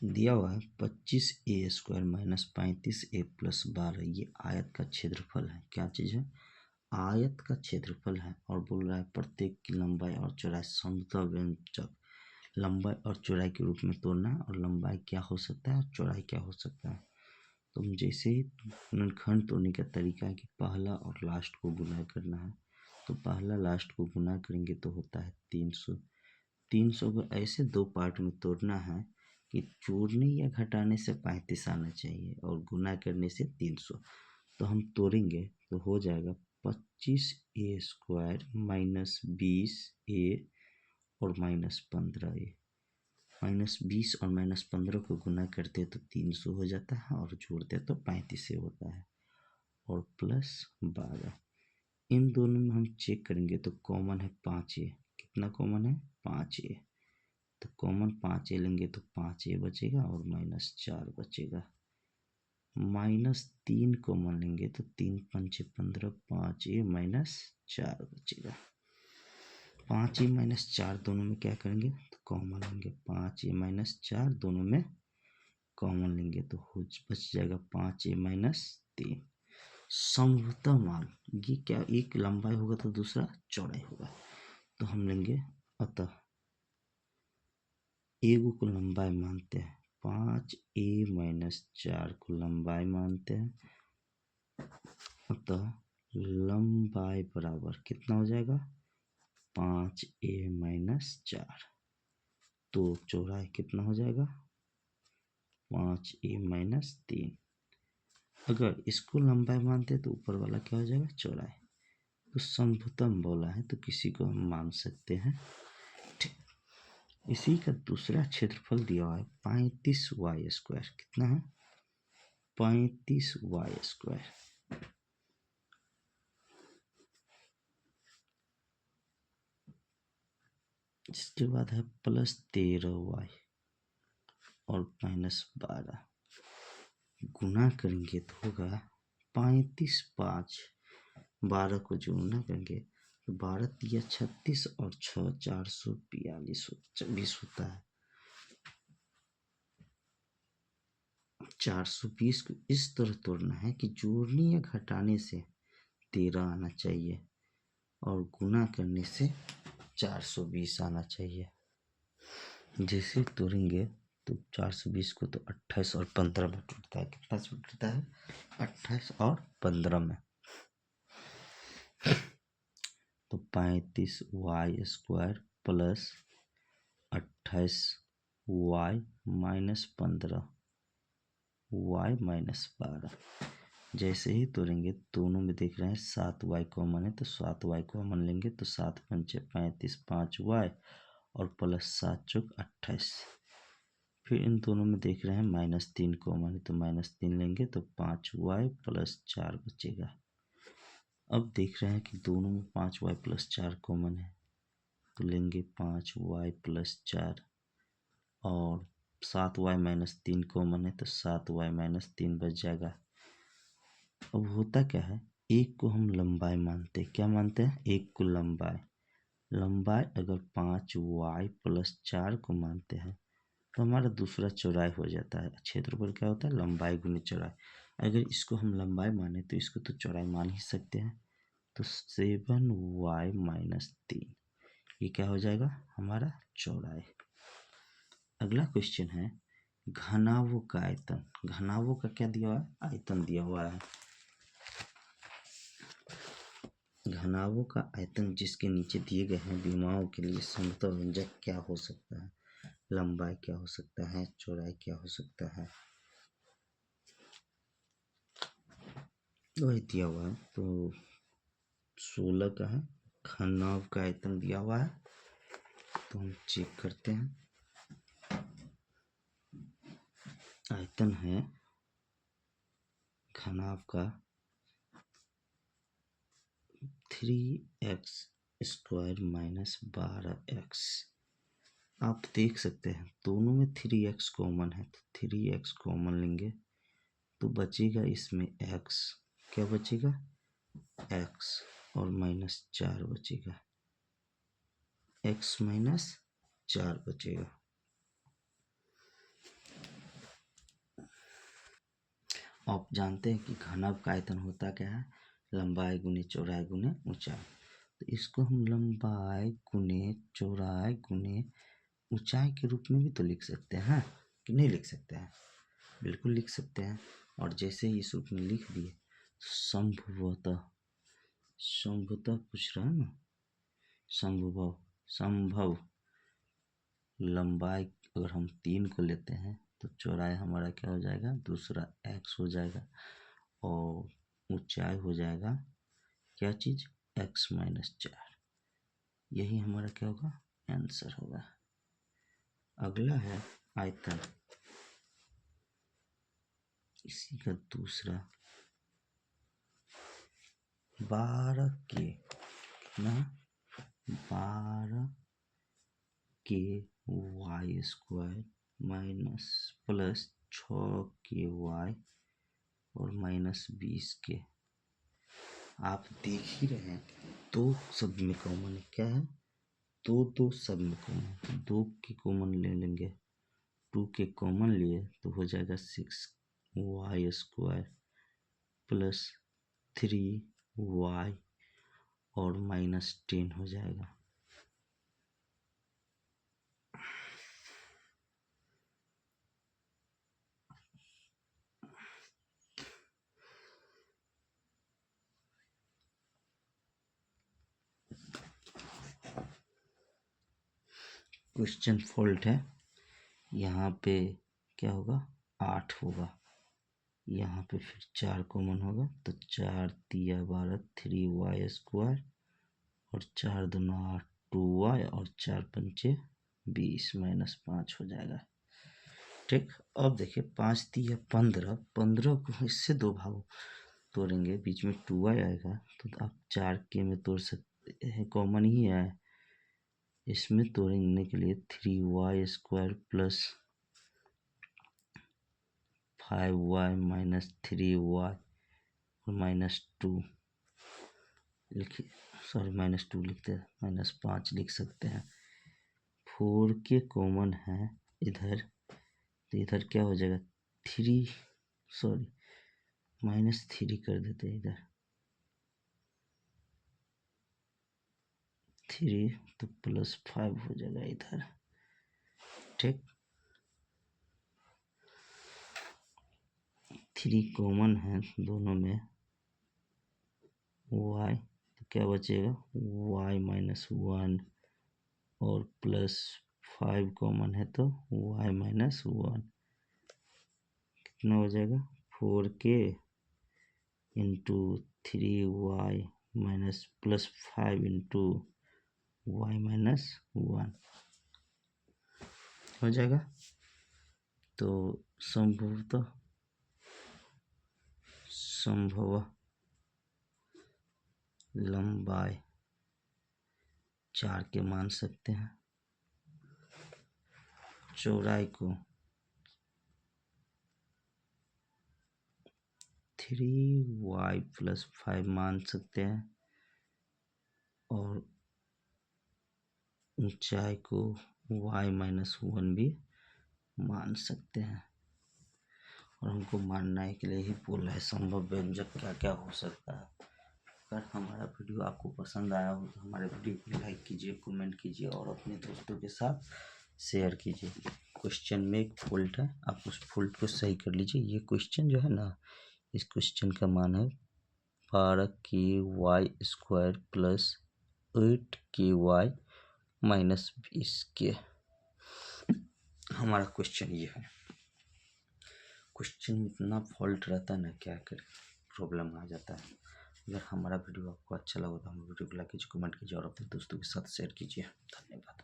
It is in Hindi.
दिया हुआ है 25a² माइनस 35a प्लस 12, ये आयत का क्षेत्रफल है। क्या चीज़ है? आयत का क्षेत्रफल है। और बोल रहा है प्रत्येक की लंबाई और चौड़ाई समतल व्यंजक लंबाई और चौड़ाई के रूप में तोड़ना है। और लंबाई क्या हो सकता है और चौड़ाई क्या हो सकता है। तो जैसे ही गुणनखंड तोड़ने का तरीका है कि पहला और लास्ट को गुना करना है। तो पहला लास्ट को गुना करेंगे तो होता है 300। 300 को ऐसे दो पार्ट में तोड़ना है कि जोड़ने या घटाने से 35 आना चाहिए और गुना करने से 300। तो हम तोड़ेंगे तो हो जाएगा 25a² माइनस 20a और माइनस 15a। माइनस 20 और माइनस 15 को गुना करते तो 300 हो जाता है और जोड़ते तो 35 होता है। और प्लस 12, इन दोनों में हम चेक करेंगे तो कॉमन है 5a। कितना कॉमन है? 5a। तो कॉमन 5a लेंगे तो 5a बचेगा और माइनस 4 बचेगा। माइनस 3 कॉमन लेंगे तो 3 पंचे 15, 5a माइनस 4 बचेगा। 5a माइनस 4 दोनों में क्या करेंगे तो कॉमन लेंगे। 5a माइनस 4 दोनों में कॉमन लेंगे तो बच जाएगा 5a माइनस 3। समरूपता मान, ये क्या, एक लंबाई होगा तो दूसरा चौड़ाई होगा। तो हम लेंगे, अतः a को लंबाई मानते हैं, 5a माइनस 4 को लंबाई मानते हैं। अतः लंबाई बराबर कितना हो जाएगा? 5a minus 4। तो चौड़ाई कितना हो जाएगा? 5a minus 3। अगर इसको लंबाई मानते तो ऊपर वाला क्या हो जाएगा? चौड़ाई। तो समभुतम बोला है तो किसी को हम मान सकते हैं। ठीक, इसी का दूसरा क्षेत्रफल दिया हुआ है 35y²। कितना है? 35y²। इसके बाद है प्लस 13y और माइनस 12। गुना करेंगे तो होगा 35, 5, 12 को जो गुना करेंगे तो 12 तिया 36 और 6 442 होता है। 420 को इस तरह तोड़ना है कि जोड़ने या घटाने से 13 आना चाहिए और गुना करने से 420 आना चाहिए। जैसे तोड़ेंगे तो 420 को तो 28 और 15 में टूटता है। कितना से टूटता है? 28 और 15 में। तो 35y² plus 28y minus 15y minus 12। जैसे ही तोड़ेंगे दोनों में देख रहे हैं 7y कॉमन है तो 7y कॉमन लेंगे तो 7 पंचे 35, 5y और प्लस 7 चौक 28। फिर इन दोनों में देख रहे हैं माइनस 3 कॉमन है तो माइनस 3 लेंगे तो 5y प्लस 4 बचेगा। अब देख रहे हैं कि दोनों में 5y प्लस 4 कॉमन है तो लेंगे 5y प्लस 4 और 7y माइनस 3 कॉमन है तो 7y माइनस 3 बच जाएगा। अब होता क्या है, एक को हम लंबाई मानते हैं। क्या मानते हैं? एक को लंबाई। लंबाई अगर 5y प्लस 4 को मानते हैं तो हमारा दूसरा चौड़ाई हो जाता है। क्षेत्रफल क्या होता है? लंबाई गुने चौड़ाई। अगर इसको हम लंबाई माने तो इसको तो चौड़ाई मान ही सकते हैं। तो 7y माइनस 3 ये क्या हो जाएगा? हमारा चौड़ाई। अगला क्वेश्चन है घनाभों का आयतन। घनाभों का क्या दिया हुआ है? आयतन दिया हुआ है। घनाभों का आयतन जिसके नीचे दिए गए हैं विमाओं के लिए समतल व्यंजक क्या हो सकता है? लंबाई क्या हो सकता है? चौड़ाई क्या हो सकता है? वही दिया हुआ है। तो 16 का है। घनाभ का आयतन दिया हुआ है तो हम चेक करते हैं। आयतन है घनाभ का 3x² माइनस 12x। आप देख सकते हैं दोनों में 3x कॉमन है तो 3x कॉमन लेंगे तो बचेगा इसमें x। क्या बचेगा? x और माइनस 4 बचेगा। x माइनस 4 बचेगा। आप जानते हैं कि घनत्व का आयतन होता क्या है, लंबाई गुने चौड़ाई गुने ऊंचाई। तो इसको हम लंबाई गुने चौड़ाई गुने ऊंचाई के रूप में भी तो लिख सकते हैं कि नहीं लिख सकते हैं? बिल्कुल लिख सकते हैं। और जैसे ही इस रूप में लिख दिए, संभवतः पूछ रहा है ना, संभव लंबाई अगर हम 3 को लेते हैं तो चौड़ाई हमारा क्या हो जाएगा, दूसरा x हो जाएगा, और ऊंचाई हो जाएगा क्या चीज, x-4। यही हमारा क्या होगा, आंसर होगा। अगला है आयतन, इसी का दूसरा 12 के ना 12 के वाई स्क्वायर माइनस प्लस 6 के वाई और माइनस 20 के। आप देख ही रहे हैं, दो शब्द में कॉमन है, क्या है, दो शब्द में कॉमन है। 2 के कॉमन ले लेंगे, 2 के कॉमन लिए तो हो जाएगा 6 वाई स्क्वायर प्लस 3 वाई और माइनस 10 हो जाएगा। क्वेश्चन फॉल्ट है, यहाँ पे क्या होगा, 8 होगा, यहाँ पे फिर 4 कॉमन होगा तो 4 तिया 12 3 वाई स्क्वायर और 4 दूना 8 2 वाई और 4 पंचे 20 माइनस 5 हो जाएगा। ठीक, अब देखिए 5 तिया 15, 15 को इससे 2 भाग तोड़ेंगे, बीच में 2 वाई आएगा तो आप 4 के में तोड़ सकते हैं, कॉमन ही है। इसमें तोड़ने के लिए 3 y square plus 5 y minus 3 y और माइनस 2 लिखिए, सॉरी माइनस 2 लिखते हैं, माइनस 5 लिख सकते हैं। 4 के कॉमन है इधर, तो इधर क्या हो जाएगा, 3 सॉरी माइनस 3 कर देते हैं इधर, 3 तो प्लस 5 हो जाएगा इधर। ठीक, 3 कॉमन है दोनों में, y तो क्या बचेगा, y माइनस 1 और प्लस 5 कॉमन है तो y माइनस 1 कितना हो जाएगा, 4k into 3y minus plus 5 into y minus 1 हो जाएगा। तो संभव लंबाई 4 के मान सकते हैं, चौड़ाई को 3y प्लस 5 मान सकते हैं और ऊंचाई को y माइनस 1 भी मान सकते हैं। और हमको मानना है के लिए ही बोल रहा है, संभव व्यंजक क्या क्या हो सकता है। अगर हमारा वीडियो आपको पसंद आया हो तो हमारे वीडियो को लाइक कीजिए, कमेंट कीजिए और अपने दोस्तों के साथ शेयर कीजिए। क्वेश्चन में एक फॉल्ट है, आप उस फॉल्ट को सही कर लीजिए। ये क्वेश्चन जो है ना, इस क्वेश्चन का मान है 12 के वाई स्क्वायर प्लस 8 के वाई माइनस 20 के। हमारा क्वेश्चन ये है। क्वेश्चन में इतना फॉल्ट रहता है ना, क्या करें, प्रॉब्लम आ जाता है। अगर हमारा वीडियो आपको अच्छा लगा तो हमारे वीडियो को लाइक कीजिए, कमेंट कीजिए और अपने दोस्तों के साथ शेयर कीजिए। धन्यवाद।